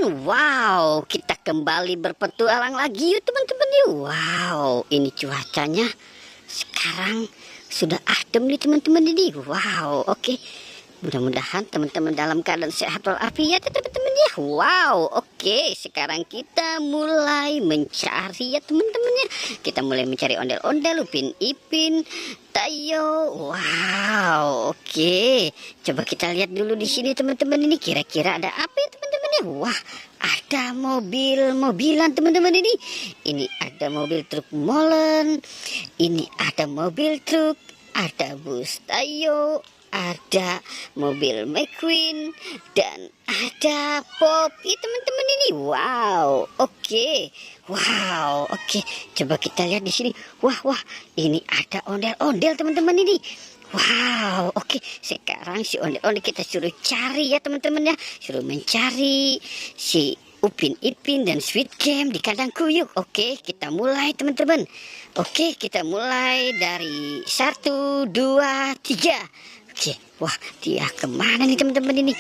teman-teman. Wow, kita kembali berpetualang lagi yuk teman-teman yuk. Wow, ini cuacanya sekarang sudah adem nih teman-teman ini. Wow, oke. Mudah-mudahan teman-teman dalam keadaan sehat walafiat ya teman-teman ya. Wow, oke. Sekarang kita mulai mencari ya teman-teman ya. Kita mulai mencari ondel-ondel, Upin Ipin, Tayo. Wow, oke. Coba kita lihat dulu di sini teman-teman ini. Kira-kira ada apa ya teman-teman ya? Wah, ada mobil-mobilan teman-teman ini. Ini ada mobil truk molen. Ini ada mobil truk. Ada bus Tayo. Ada mobil McQueen dan ada Poppy teman-teman ini. Wow, oke. Wow, oke. Coba kita lihat di sini. Wah, ini ada ondel-ondel teman-teman ini. Wow, oke. Sekarang si ondel-ondel kita suruh cari ya teman-teman ya. Suruh mencari si Upin Ipin dan Sweet Game di kandang kuyuk. Oke, kita mulai teman-teman. Oke, kita mulai dari 1, 2, 3. Oke, wah dia kemana nih teman-teman ini?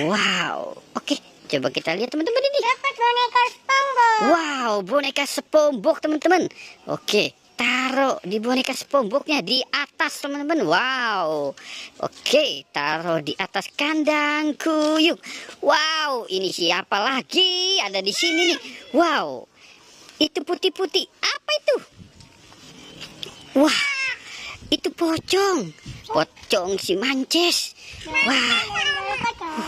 Wow, oke, coba kita lihat teman-teman ini. Dapat boneka SpongeBob. Wow, boneka SpongeBob teman-teman. Oke, taruh di boneka SpongeBobnya di atas teman-teman. Wow, oke, taruh di atas kandang kuyuk. Wow, ini siapa lagi? Ada di sini nih. Wow, itu putih-putih. Apa itu? Wah, itu pocong. Pocong si Mances.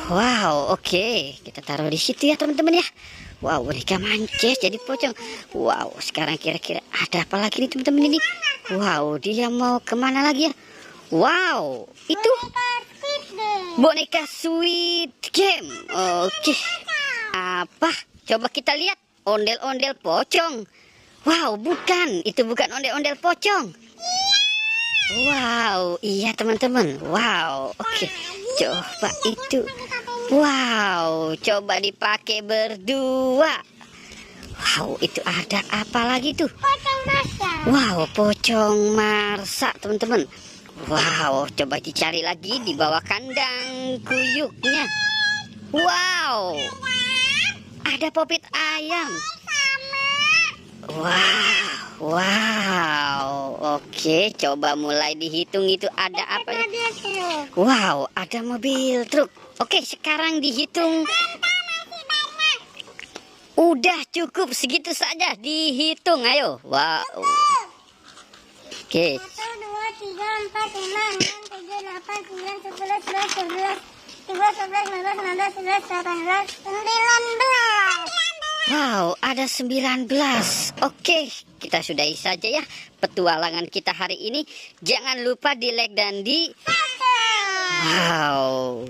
Wow, oke. Kita taruh di situ ya teman-teman ya. Wow, boneka Mances jadi pocong. Wow, sekarang kira-kira ada apa lagi nih teman-teman ini? Wow, dia mau kemana lagi ya? Wow, itu boneka Sweet Game. Oke. Apa? Coba kita lihat. Ondel-ondel pocong. Wow, bukan. Itu bukan ondel-ondel pocong. Wow, iya teman-teman. Wow, oke. Coba itu. Wow, coba dipakai berdua. Wow, itu ada apa lagi tuh? Pocong Marsa. Wow, pocong Marsa teman-teman. Wow, coba dicari lagi di bawah kandang kuyuknya. Wow, ada popit ayam. Wow, oke, coba mulai dihitung itu ada apa ya? Wow, ada mobil truk. Oke, sekarang dihitung. Udah cukup segitu saja dihitung, ayo. Wow. Oke. 1, 2, 3, 4, 5, 6, 7, 8, 9, 10, 11, 12, 13, 14, 15, 16, 17, 18, 19. Wow, ada 19. Oke, kita sudahi saja ya petualangan kita hari ini. Jangan lupa di like dan di... Wow.